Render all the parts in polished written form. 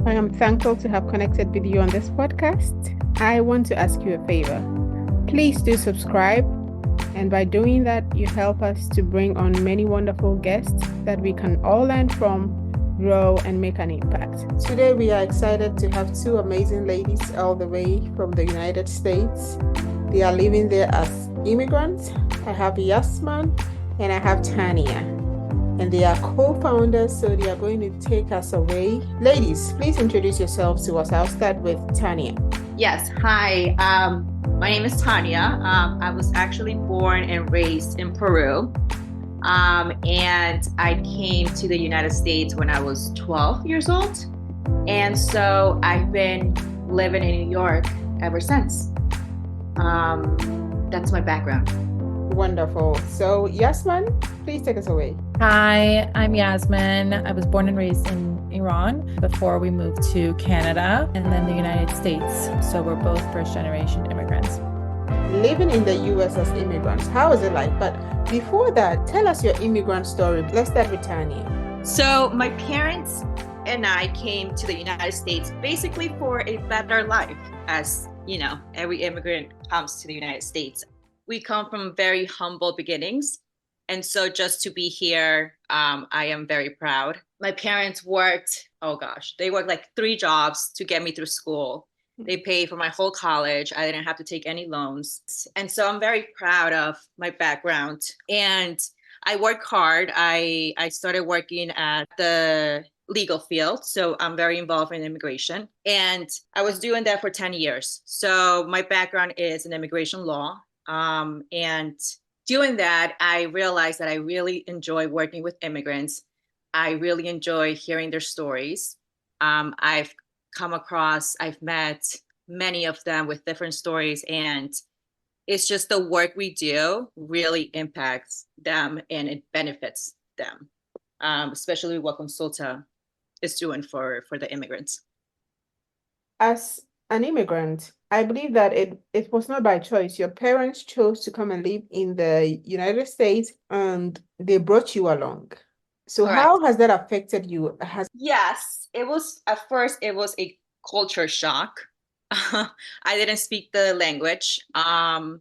I am thankful to have connected with you on this podcast. I want to ask you a favor. Please do subscribe, and by doing that, you help us to bring on many wonderful guests that we can all learn from, grow, and make an impact. Today, we are excited to have two amazing ladies all the way from the United States. They are living there as immigrants. I have Yasaman and I have Tania, and they are co-founders, so they are going to take us away. Ladies, please introduce yourselves to us. I'll start with Tania. Yes, hi. My name is Tania. I was actually born and raised in Peru, and I came to the United States when I was 12 years old, and so I've been living in New York ever since. That's my background. Wonderful. So Yasaman, please take us away. Hi, I'm Yasmin. I was born and raised in Iran before we moved to Canada and then the United States. So we're both first-generation immigrants. Living in the US as immigrants, how is it like? But before that, tell us your immigrant story. Let's start with Tania. So my parents and I came to the United States basically for a better life. As you know, every immigrant comes to the United States. We come from very humble beginnings. And so just to be here, I am very proud. My parents worked, they worked like 3 jobs to get me through school. They paid for my whole college. I didn't have to take any loans. And so I'm very proud of my background. And I work hard. I started working at the legal field. So I'm very involved in immigration. And I was doing that for 10 years. So my background is in immigration law. And doing that, I realized that I really enjoy working with immigrants. I really enjoy hearing their stories. I've met many of them with different stories, and it's just the work we do really impacts them and it benefits them, especially what Consulta is doing for the immigrants. As an immigrant, I believe that it was not by choice. Your parents chose to come and live in the United States and they brought you along. So Correct. How has that affected you? Yes, at first it was a culture shock. I didn't speak the language. And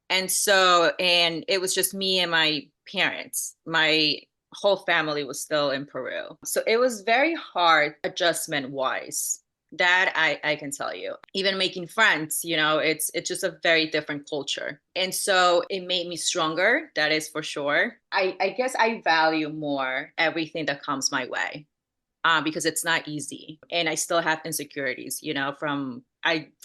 it was just me and my parents. My whole family was still in Peru. So it was very hard adjustment wise. That I can tell you. Even making friends, it's just a very different culture. And so it made me stronger, that is for sure. I guess I value more everything that comes my way because it's not easy. And I still have insecurities, from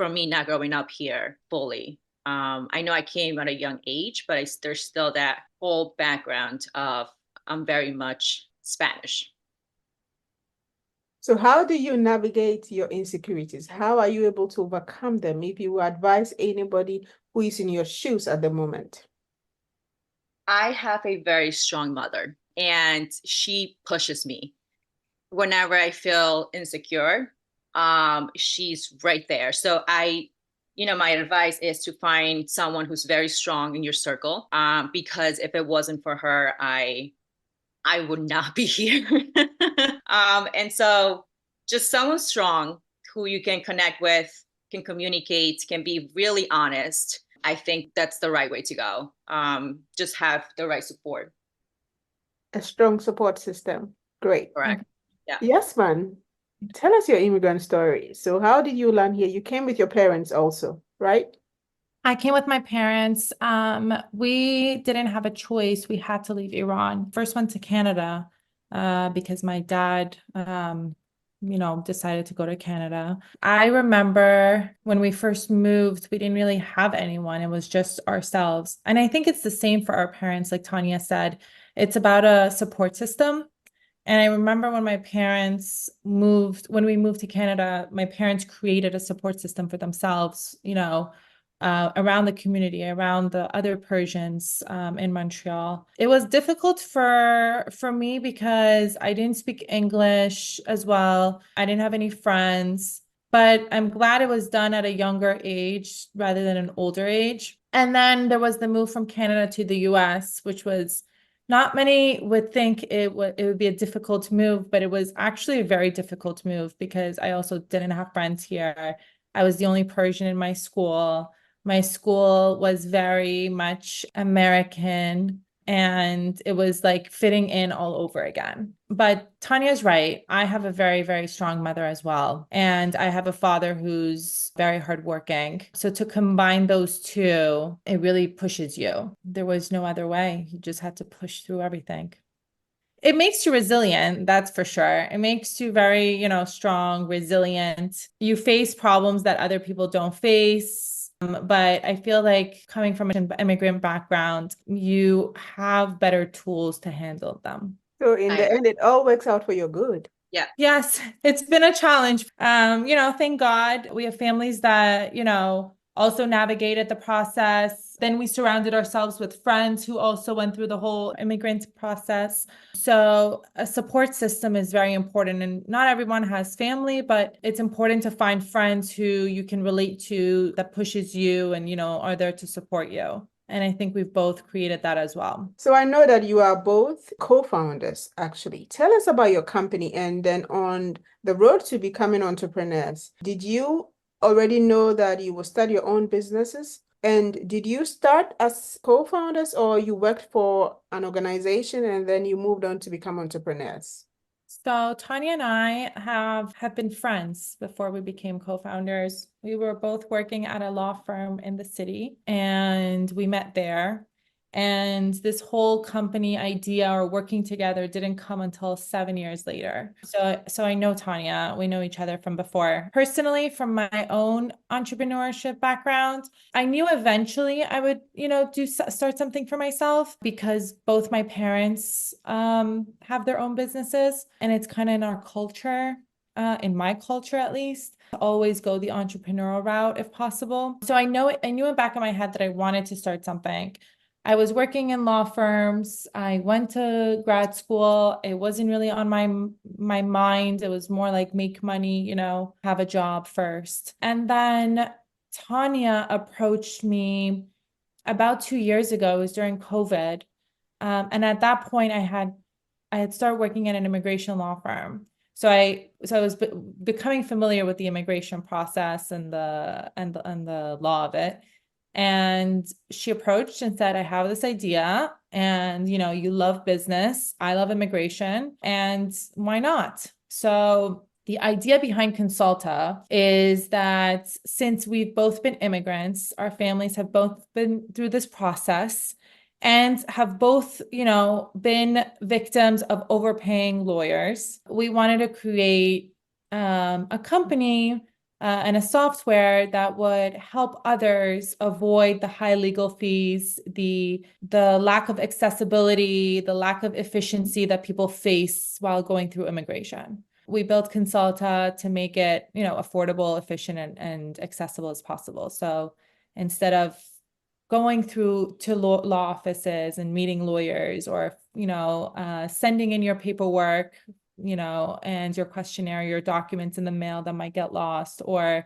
me not growing up here fully. I know I came at a young age, but there's still that whole background of I'm very much Spanish. So how do you navigate your insecurities? How are you able to overcome them? If you advise anybody who is in your shoes at the moment. I have a very strong mother, and she pushes me. Whenever I feel insecure, she's right there. So my advice is to find someone who's very strong in your circle, because if it wasn't for her, I would not be here. And so just someone strong who you can connect with, can communicate, can be really honest. I think that's the right way to go. Just have the right support. A strong support system. Great. Correct. Yeah. Yasaman, tell us your immigrant story. So how did you land here? You came with your parents also, right? I came with my parents. We didn't have a choice. We had to leave Iran. First went to Canada because my dad, decided to go to Canada. I remember when we first moved, we didn't really have anyone. It was just ourselves. And I think it's the same for our parents. Like Tania said, it's about a support system. And I remember when when we moved to Canada, my parents created a support system for themselves, around the community, around the other Persians in Montreal. It was difficult for me because I didn't speak English as well. I didn't have any friends, but I'm glad it was done at a younger age rather than an older age. And then there was the move from Canada to the US, which was Not many would think it would be a difficult move, but it was actually a very difficult move because I also didn't have friends here. I was the only Persian in my school. My school was very much American, and it was like fitting in all over again. But Tanya's right. I have a very, very strong mother as well. And I have a father who's very hardworking. So to combine those two, it really pushes you. There was no other way. You just had to push through everything. It makes you resilient, that's for sure. It makes you very, strong, resilient. You face problems that other people don't face. But I feel like coming from an immigrant background, you have better tools to handle them. So in I the agree. end, it all works out for your good. Yeah. Yes, it's been a challenge. Thank God we have families that, also navigated the process. Then we surrounded ourselves with friends who also went through the whole immigrant process. So a support system is very important. And not everyone has family, but it's important to find friends who you can relate to that pushes you and, are there to support you. And I think we've both created that as well. So I know that you are both co-founders, actually. Tell us about your company and then on the road to becoming entrepreneurs. Did you already know that you will start your own businesses? And did you start as co-founders or you worked for an organization and then you moved on to become entrepreneurs? So Tanya and I have been friends before we became co-founders. We were both working at a law firm in the city and we met there. And this whole company idea or working together didn't come until 7 years later. So I know Tanya, we know each other from before. Personally, from my own entrepreneurship background, I knew eventually I would, start something for myself because both my parents have their own businesses, and it's kind of in our culture, in my culture at least, to always go the entrepreneurial route if possible. So I knew in back of my head that I wanted to start something. I was working in law firms. I went to grad school. It wasn't really on my mind. It was more like make money, have a job first. And then Tanya approached me about 2 years ago. It was during COVID. And at that point, I had started working at an immigration law firm. So I was becoming familiar with the immigration process and the law of it. And she approached and said, I have this idea, and you love business, I love immigration, and why not? So the idea behind Consulta is that since we've both been immigrants, our families have both been through this process and have both, been victims of overpaying lawyers. We wanted to create a company and a software that would help others avoid the high legal fees, the lack of accessibility, the lack of efficiency that people face while going through immigration. We built Consulta to make it, affordable, efficient, and accessible as possible. So instead of going through to law offices and meeting lawyers, or sending in your paperwork, and your questionnaire, your documents in the mail that might get lost, or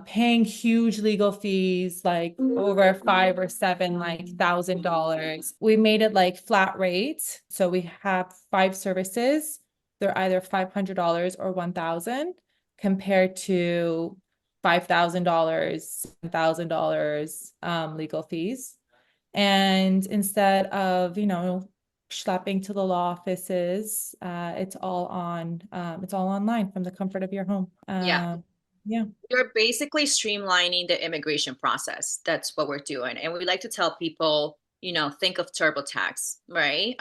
paying huge legal fees, like over $5,000 or $7,000. We made it like flat rate. So we have 5 services. They're either $500 or $1,000, compared to $5,000, $1,000 legal fees. And instead of, schlepping to the law offices, it's all online from the comfort of your home. Yeah. Yeah. You're basically streamlining the immigration process. That's what we're doing. And we like to tell people, think of TurboTax, right?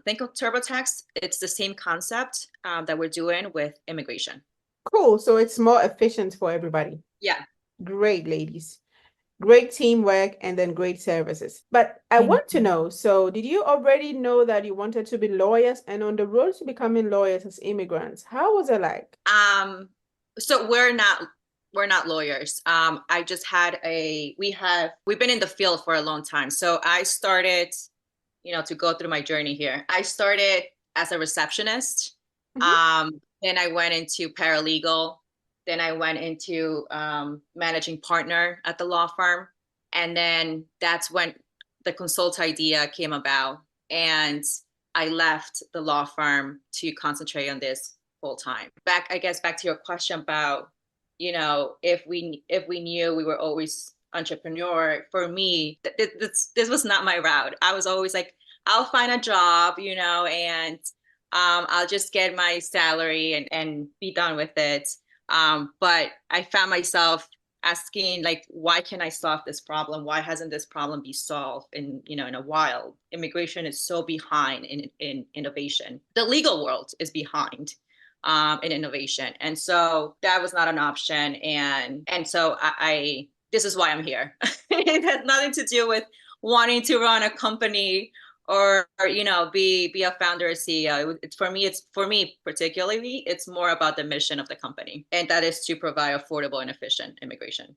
Think of TurboTax. It's the same concept that we're doing with immigration. Cool. So it's more efficient for everybody. Yeah. Great, ladies. Great teamwork and then great services. But I want to know, so did you already know that you wanted to be lawyers, and on the road to becoming lawyers as immigrants, how was it like? So we're not lawyers. I just we've been in the field for a long time. So I started, to go through my journey here. I started as a receptionist. Then I went into paralegal. Then I went into managing partner at the law firm. And then that's when the Consult idea came about. And I left the law firm to concentrate on this full time. I guess back to your question about, if we knew we were always entrepreneur, for me, this was not my route. I was always like, I'll find a job, and I'll just get my salary and be done with it. But I found myself asking, like, why can I solve this problem? Why hasn't this problem been solved in a while? Immigration is so behind in innovation. The legal world is behind in innovation. And so that was not an option. And so I this is why I'm here. It has nothing to do with wanting to run a company or be a founder or CEO. It's for me particularly, it's more about the mission of the company, and that is to provide affordable and efficient immigration.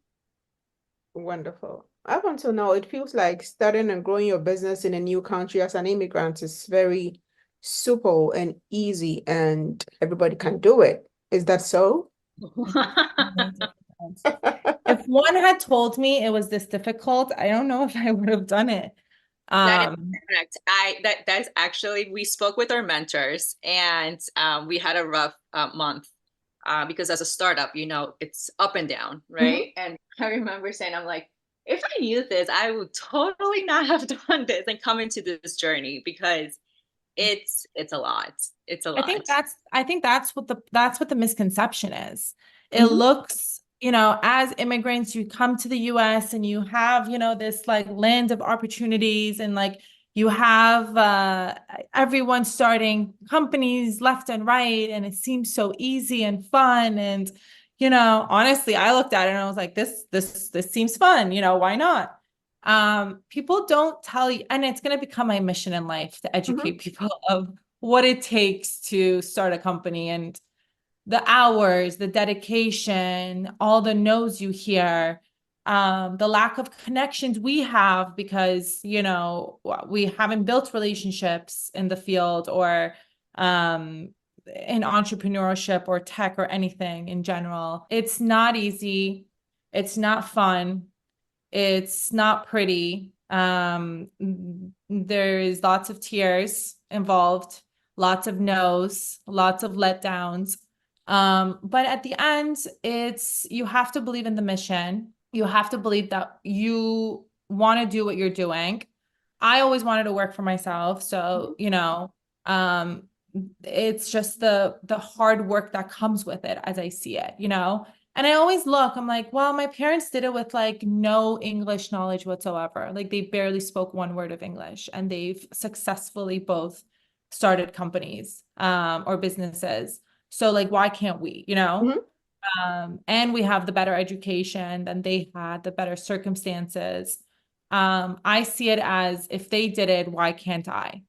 Wonderful. Up until now, it feels like starting and growing your business in a new country as an immigrant is very simple and easy, and everybody can do it. Is that so? If one had told me it was this difficult, I don't know if I would have done it. That is correct. That is actually, we spoke with our mentors, and we had a rough month because as a startup, it's up and down, right? And I remember saying, I'm like, if I knew this, I would totally not have done this and come into this journey, because it's a lot. It's a lot. I think that's what the misconception is. It looks, as immigrants, you come to the US and you have, this like land of opportunities, and like you have everyone starting companies left and right, and it seems so easy and fun. And honestly, I looked at it and I was like, this seems fun, why not? People don't tell you, and it's going to become my mission in life to educate people of what it takes to start a company, and the hours, the dedication, all the no's you hear, the lack of connections we have because, we haven't built relationships in the field, or in entrepreneurship or tech or anything in general. It's not easy. It's not fun. It's not pretty. There is lots of tears involved, lots of no's, lots of letdowns. But at the end, you have to believe in the mission. You have to believe that you want to do what you're doing. I always wanted to work for myself. So, it's just the hard work that comes with it as I see it, And I always look, I'm like, well, my parents did it with like no English knowledge whatsoever. Like they barely spoke one word of English, and they've successfully both started companies, or businesses. So like, why can't we, and we have the better education than they had, the better circumstances. I see it as, if they did it, why can't I?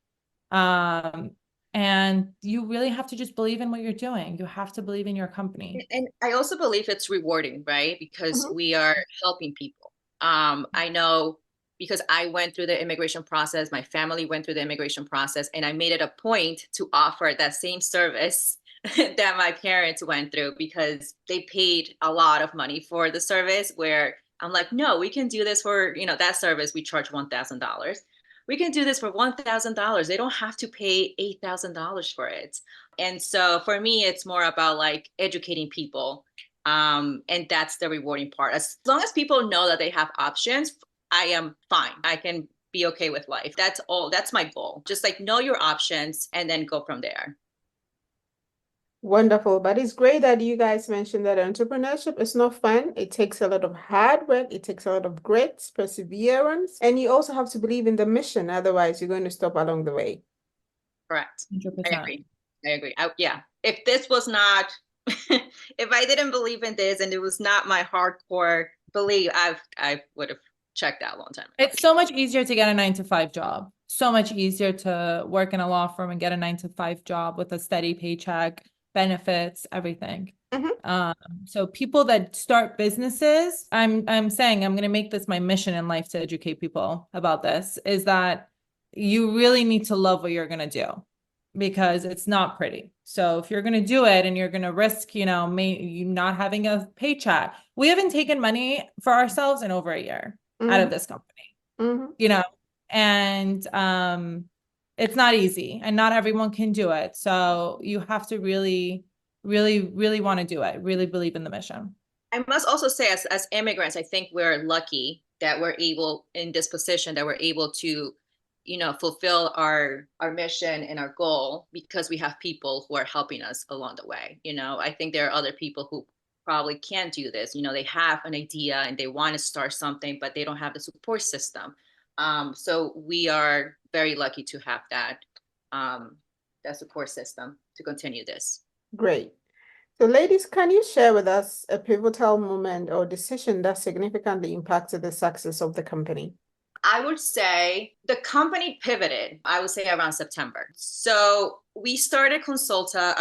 And you really have to just believe in what you're doing. You have to believe in your company. And I also believe it's rewarding, right? Because we are helping people. I know, because I went through the immigration process, my family went through the immigration process, and I made it a point to offer that same service that my parents went through, because they paid a lot of money for the service, where I'm like, no, we can do this for, that service, we charge $1,000. We can do this for $1,000. They don't have to pay $8,000 for it. And so for me, it's more about like educating people. And that's the rewarding part. As long as people know that they have options, I am fine. I can be okay with life. That's all. That's my goal. Just like know your options and then go from there. Wonderful. But it's great that you guys mentioned that entrepreneurship is not fun. It takes a lot of hard work. It takes a lot of grit, perseverance, and you also have to believe in the mission. Otherwise, you're going to stop along the way. Correct. 100%. I agree. Yeah. If this was not, if I didn't believe in this and it was not my hardcore belief, I would have checked out a long time ago. It's so much easier to get a 9-to-5 job. So much easier to work in a law firm and get a 9-to-5 job with a steady paycheck, benefits, everything. So people that start businesses, I'm saying I'm going to make this my mission in life to educate people about this, is that you really need to love what you're going to do, because it's not pretty. So if you're going to do it and you're going to risk, you not having a paycheck. We haven't taken money for ourselves in over a year out of this company, and it's not easy and not everyone can do it. So you have to really, really, really want to do it, really believe in the mission. I must also say, as immigrants, I think we're lucky that we're able in this position that we're able to, fulfill our mission and our goal because we have people who are helping us along the way. I think there are other people who probably can't do this. They have an idea and they want to start something, but they don't have the support system. So we are very lucky to have that support system to continue this. Great. So, ladies, can you share with us a pivotal moment or decision that significantly impacted the success of the company? I would say the company pivoted, I would say around September. So we started Consulta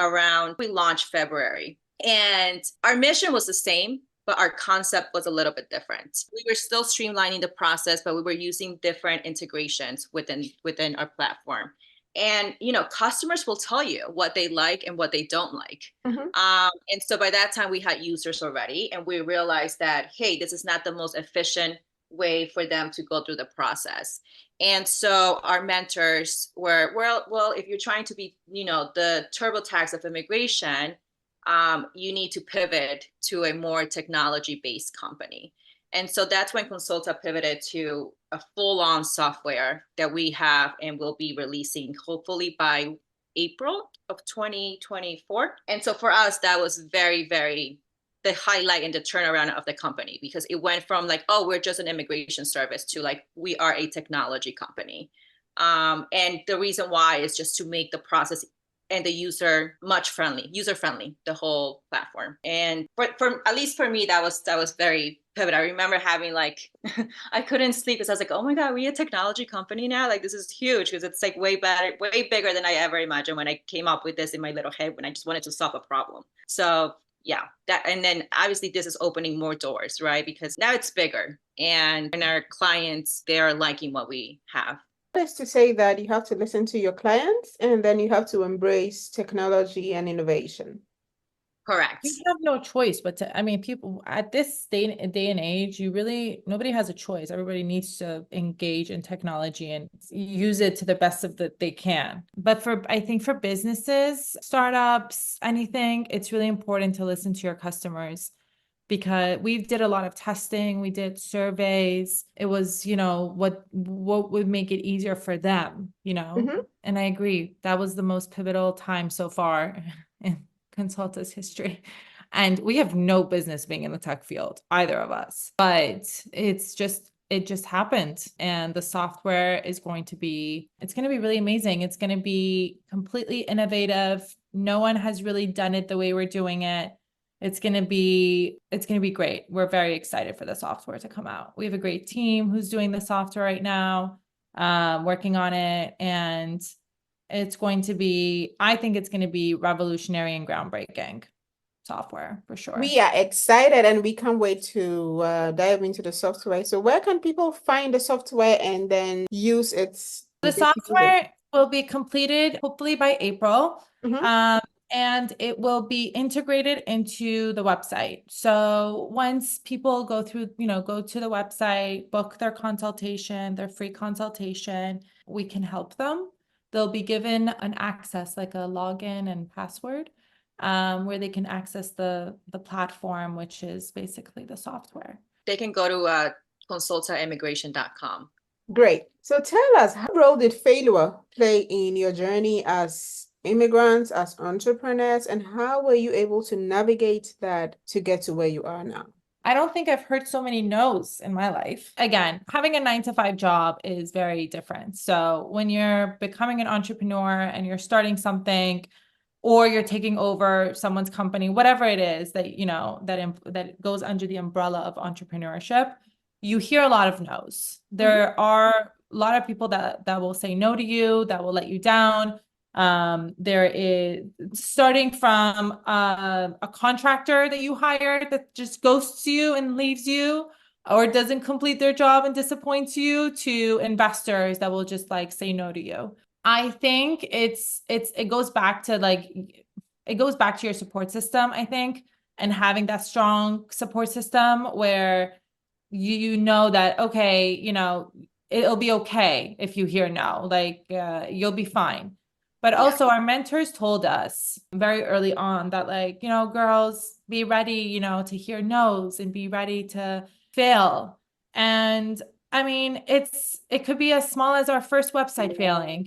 we launched February, and our mission was the same, but our concept was a little bit different. We were still streamlining the process, but we were using different integrations within our platform. And customers will tell you what they like and what they don't like. And so by that time we had users already, and we realized that, hey, this is not the most efficient way for them to go through the process. And so our mentors were, well, if you're trying to be, the TurboTax of immigration, you need to pivot to a more technology-based company. And so that's when Consulta pivoted to a full-on software that we have and will be releasing hopefully by April of 2024. And so for us, that was very, very the highlight and the turnaround of the company, because it went from like, oh, we're just an immigration service to like, we are a technology company. And the reason why is just to make the process and the user user friendly, the whole platform. And for at least for me, that was very pivotal. I remember having like, I couldn't sleep because I was like, oh my God, we a technology company now? Like, this is huge, because it's like way better, way bigger than I ever imagined when I came up with this in my little head when I just wanted to solve a problem. So yeah, and then obviously this is opening more doors, right? Because now it's bigger and our clients, they're liking what we have. That is to say that you have to listen to your clients and then you have to embrace technology and innovation. Correct. You have no choice but to, I mean, people at this day and age, nobody has a choice. Everybody needs to engage in technology and use it to the best of that they can. But I think for businesses, startups, anything, it's really important to listen to your customers, because we did a lot of testing, we did surveys. It was, what would make it easier for them, And I agree, that was the most pivotal time so far in Consulta's history. And we have no business being in the tech field, either of us. But it just happened. And the software is going to be really amazing. It's going to be completely innovative. No one has really done it the way we're doing it. It's going to be great. We're very excited for the software to come out. We have a great team who's doing the software right now, working on it. And I think it's going to be revolutionary and groundbreaking software for sure. We are excited and we can't wait to dive into the software. So where can people find the software and then use its? The software will be completed hopefully by April. And it will be integrated into the website. So once people go to the website, book their consultation, their free consultation, we can help them. They'll be given an access, like a login and password, where they can access the platform, which is basically the software. They can go to consultaimmigration.com. Great. So tell us, how role did failure play in your journey as immigrants, as entrepreneurs, and how were you able to navigate that to get to where you are now? I don't think I've heard so many no's in my life. Again, having a 9-to-5 job is very different. So when you're becoming an entrepreneur and you're starting something, or you're taking over someone's company, whatever it is that, that goes under the umbrella of entrepreneurship, you hear a lot of no's. There are a lot of people that will say no to you, that will let you down. There is, starting from a contractor that you hired that just ghosts you and leaves you, or doesn't complete their job and disappoints you, to investors that will just like say no to you. I think it goes back to your support system, I think, and having that strong support system where you know that, okay, it'll be okay if you hear no, like you'll be fine. But Yeah. also our mentors told us very early on that, like, girls, be ready, to hear no's and be ready to fail. And I mean, it could be as small as our first website failing,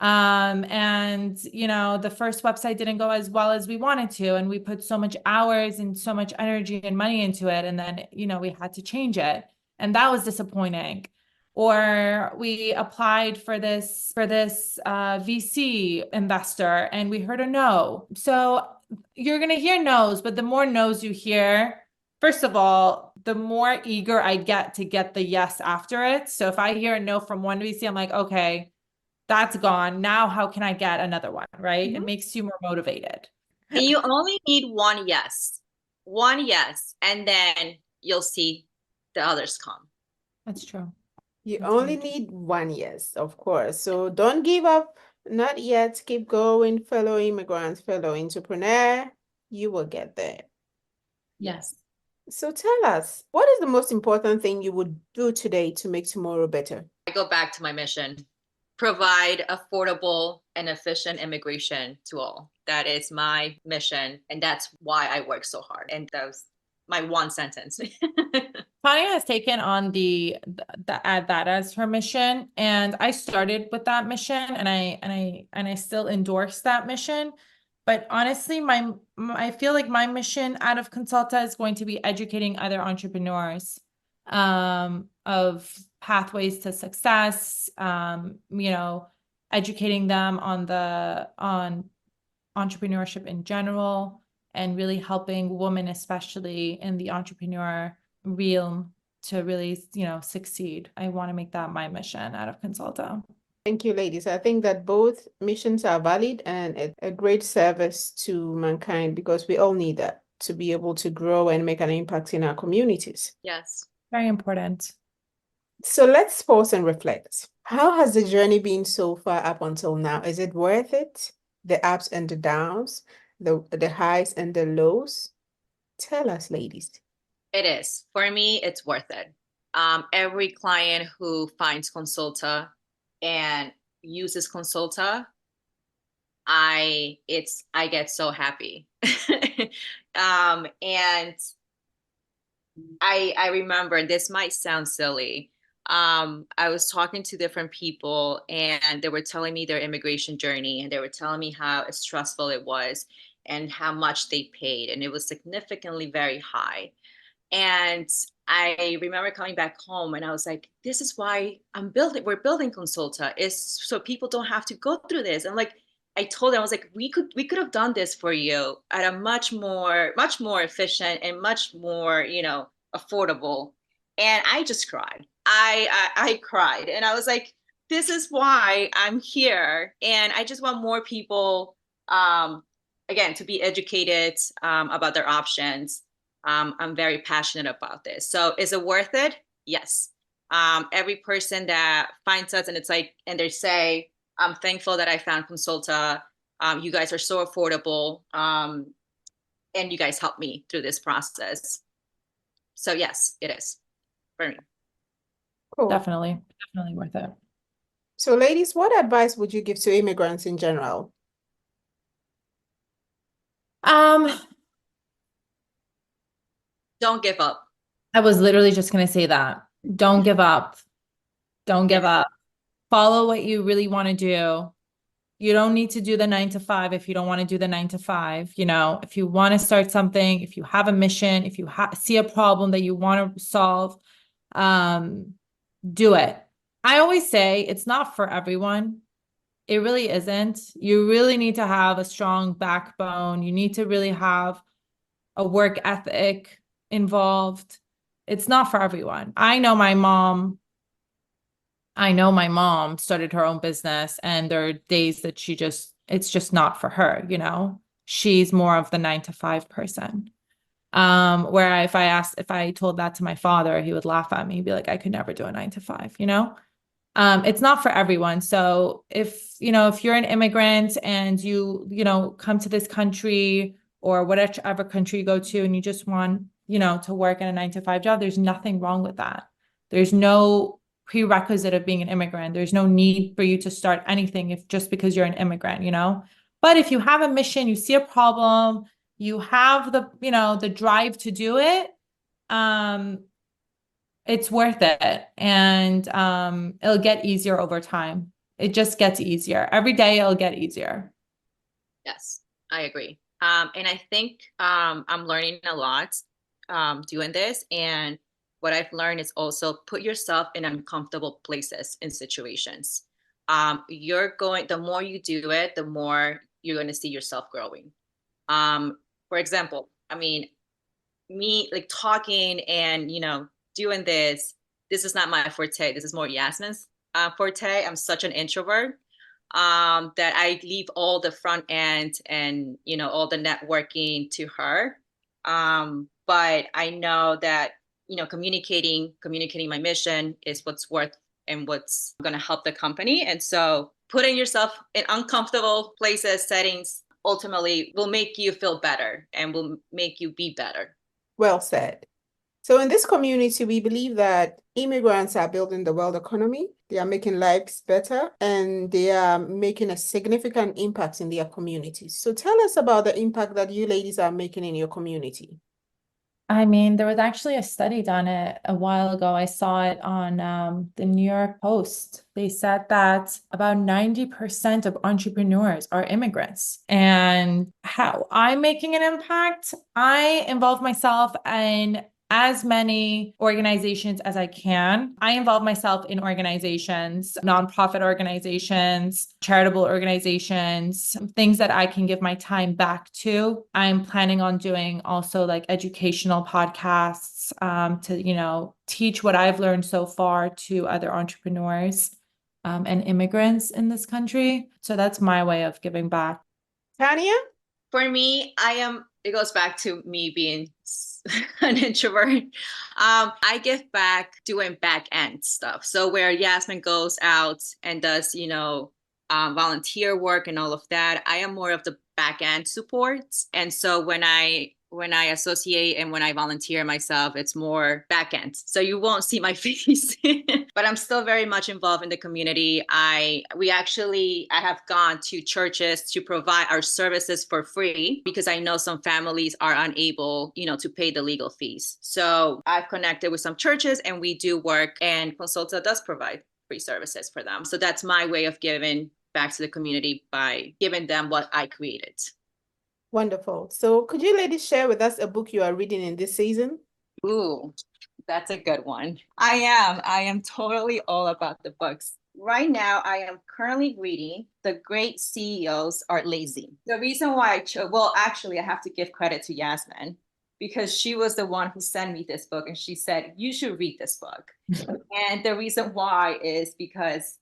and the first website didn't go as well as we wanted to, and we put so much hours and so much energy and money into it, and then we had to change it, and that was disappointing. Or we applied for this VC investor and we heard a no. So you're going to hear no's, but the more no's you hear, first of all, the more eager I get to get the yes after it. So if I hear a no from one VC, I'm like, okay, that's gone. Now how can I get another one, right? It makes you more motivated. And you only need one yes, and then you'll see the others come. That's true. You only need one yes, of course. So don't give up. Not yet. Keep going, fellow immigrants, fellow entrepreneur. You will get there. Yes. So tell us, what is the most important thing you would do today to make tomorrow better? I go back to my mission. Provide affordable and efficient immigration to all. That is my mission. And that's why I work so hard. And that was my one sentence. Tania has taken on the add that as her mission, and I started with that mission, and I still endorse that mission. But honestly, I feel like my mission out of Consulta is going to be educating other entrepreneurs of pathways to success, educating them on entrepreneurship in general, and really helping women, especially in the entrepreneur realm, to really, succeed. I want to make that my mission out of Consulta. Thank you, ladies. I think that both missions are valid and a great service to mankind, because we all need that to be able to grow and make an impact in our communities. Yes. Very important. So let's pause and reflect. How has the journey been so far up until now? Is it worth it? The ups and the downs, the highs and the lows? Tell us, ladies. It is. For me, it's worth it. Every client who finds Consulta and uses Consulta, I get so happy. And I remember, this might sound silly. I was talking to different people and they were telling me their immigration journey, and they were telling me how stressful it was and how much they paid. And it was significantly very high. And I remember coming back home and I was like, this is why we're building Consulta, is so people don't have to go through this. And like, I told them, I was like, we could have done this for you at a much more efficient and much more, affordable. And I just cried. I cried, and I was like, this is why I'm here. And I just want more people, again, to be educated about their options. I'm very passionate about this. So is it worth it? Yes. Every person that finds us and it's like, and they say, I'm thankful that I found Consulta. You guys are so affordable. And you guys helped me through this process. So yes, it is for me. Cool. Definitely worth it. So ladies, what advice would you give to immigrants in general? Don't give up. I was literally just going to say that. Don't give up. Don't give up. Follow what you really want to do. You don't need to do the 9 to 5 if you don't want to do the 9 to 5. If you want to start something, if you have a mission, if you see a problem that you want to solve, do it. I always say it's not for everyone. It really isn't. You really need to have a strong backbone. You need to really have a work ethic involved. It's not for everyone. I know my mom started her own business, and there are days that it's just not for her, She's more of the 9 to 5 person. Where if I told that to my father, he would laugh at me, be like, I could never do a 9 to 5, It's not for everyone. So if you're an immigrant and you come to this country or whatever country you go to, and you just want, to work in a 9 to 5 job, there's nothing wrong with that. There's no prerequisite of being an immigrant. There's no need for you to start anything if just because you're an immigrant, you know? But if you have a mission, you see a problem, you have the, you know, the drive to do it, it's worth it. And it'll get easier over time. It just gets easier. Every day it'll get easier. Yes, I agree. And I think I'm learning a lot doing this. And what I've learned is also put yourself in uncomfortable places and situations. The more you do it, the more you're going to see yourself growing. For example, I mean, me like talking and, doing this is not my forte. This is more Yasmin's forte. I'm such an introvert that I leave all the front end and, all the networking to her. But I know that, communicating my mission is what's worth and what's going to help the company. And so putting yourself in uncomfortable places, settings, ultimately will make you feel better and will make you be better. Well said. So in this community, we believe that immigrants are building the world economy. They are making lives better and they are making a significant impact in their communities. So tell us about the impact that you ladies are making in your community. I mean, there was actually a study done a while ago. I saw it on the New York Post. They said that about 90% of entrepreneurs are immigrants. And how I'm making an impact, I involve myself in as many organizations as I can. I involve myself in organizations, nonprofit organizations, charitable organizations, things that I can give my time back to. I'm planning on doing also like educational podcasts to, teach what I've learned so far to other entrepreneurs and immigrants in this country. So that's my way of giving back. Tania? For me, it goes back to me being an introvert. I give back doing back end stuff. So where Yasmin goes out and does, volunteer work and all of that, I am more of the back end support. And so when I associate and when I volunteer myself, it's more back end. So you won't see my face, but I'm still very much involved in the community. I have gone to churches to provide our services for free because I know some families are unable, to pay the legal fees. So I've connected with some churches and we do work, and Consulta does provide free services for them. So that's my way of giving back to the community by giving them what I created. Wonderful. So could you ladies share with us a book you are reading in this season? Ooh, that's a good one. I am totally all about the books. Right now, I am currently reading The Great CEOs Are Lazy. The reason why actually, I have to give credit to Yasmin because she was the one who sent me this book and she said, you should read this book. And the reason why is because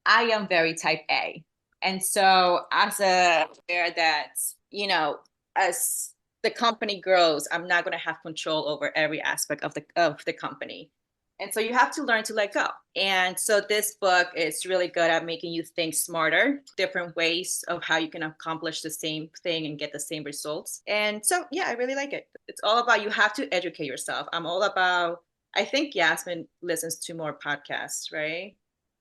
I am very type A. And so as the company grows, I'm not going to have control over every aspect of the company. And so you have to learn to let go. And so this book is really good at making you think smarter, different ways of how you can accomplish the same thing and get the same results. And so, yeah, I really like it. It's all about, you have to educate yourself. I think Yasmin listens to more podcasts, right?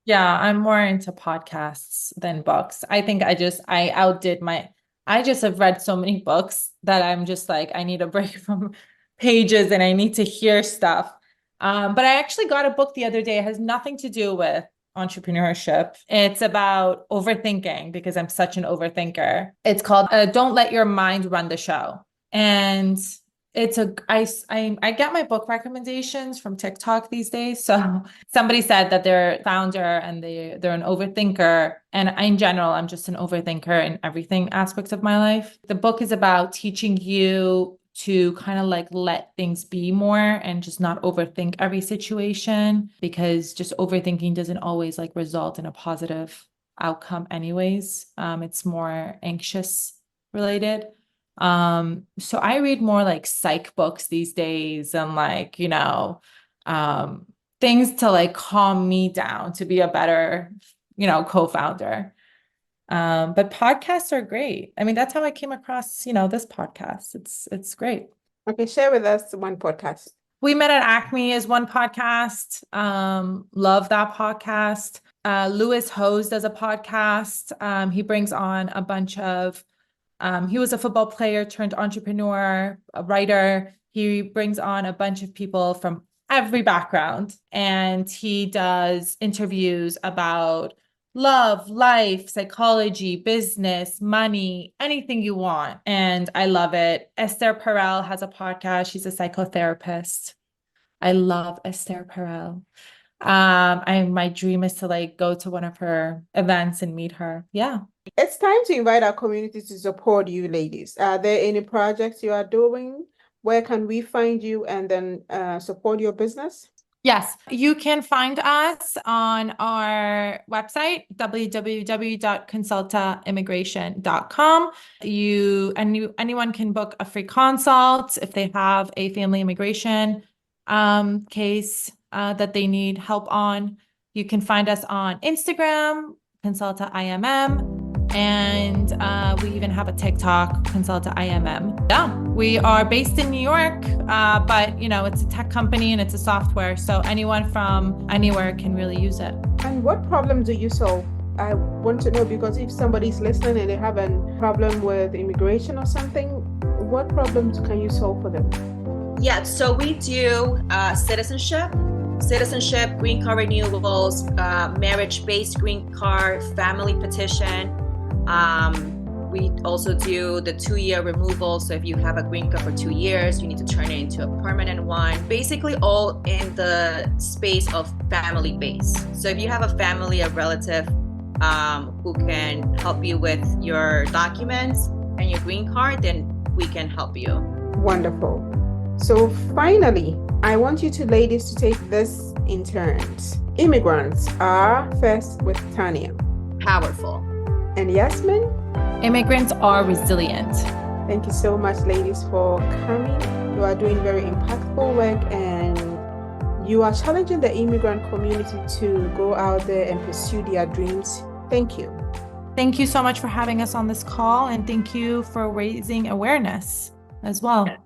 Yeah, I'm more into podcasts than books. I think I just have read so many books that I'm just like, I need a break from pages and I need to hear stuff. But I actually got a book the other day. It has nothing to do with entrepreneurship. It's about overthinking because I'm such an overthinker. It's called Don't Let Your Mind Run the Show. And I get my book recommendations from TikTok these days. So somebody said that they're a founder and they're an overthinker. And in general, I'm just an overthinker in everything aspects of my life. The book is about teaching you to kind of like let things be more and just not overthink every situation, because just overthinking doesn't always like result in a positive outcome anyways. It's more anxious related. So I read more like psych books these days and like, things to like calm me down to be a better, co-founder. But podcasts are great. I mean, that's how I came across, this podcast. It's great. Okay, share with us one podcast. We Met at Acme is one podcast. Love that podcast. Lewis Hose does a podcast. He brings on a bunch of, he was a football player turned entrepreneur, a writer. He brings on a bunch of people from every background, and he does interviews about love, life, psychology, business, money, anything you want. And I love it. Esther Perel has a podcast. She's a psychotherapist. I love Esther Perel. My dream is to like go to one of her events and meet her. Yeah. It's time to invite our community to support you, ladies. Are there any projects you are doing? Where can we find you and then support your business? Yes, you can find us on our website, www.consultaimmigration.com. Anyone can book a free consult if they have a family immigration case that they need help on. You can find us on Instagram, Consulta IMM, and we even have a TikTok, Consulta IMM. Yeah, we are based in New York, but it's a tech company and it's a software, so anyone from anywhere can really use it. And what problem do you solve? I want to know, because if somebody's listening and they have a problem with immigration or something, what problems can you solve for them? Yeah, so we do citizenship, green card renewals, marriage-based green card, family petition. We also do the 2-year removal. So if you have a green card for 2 years, you need to turn it into a permanent one. Basically all in the space of family base. So if you have a family, a relative who can help you with your documents and your green card, then we can help you. Wonderful. So finally, I want you two ladies to take this in turns. Immigrants are first with Tania. Powerful. And Yasmin? Immigrants are resilient. Thank you so much, ladies, for coming. You are doing very impactful work, and you are challenging the immigrant community to go out there and pursue their dreams. Thank you. Thank you so much for having us on this call, and thank you for raising awareness as well. Thank you.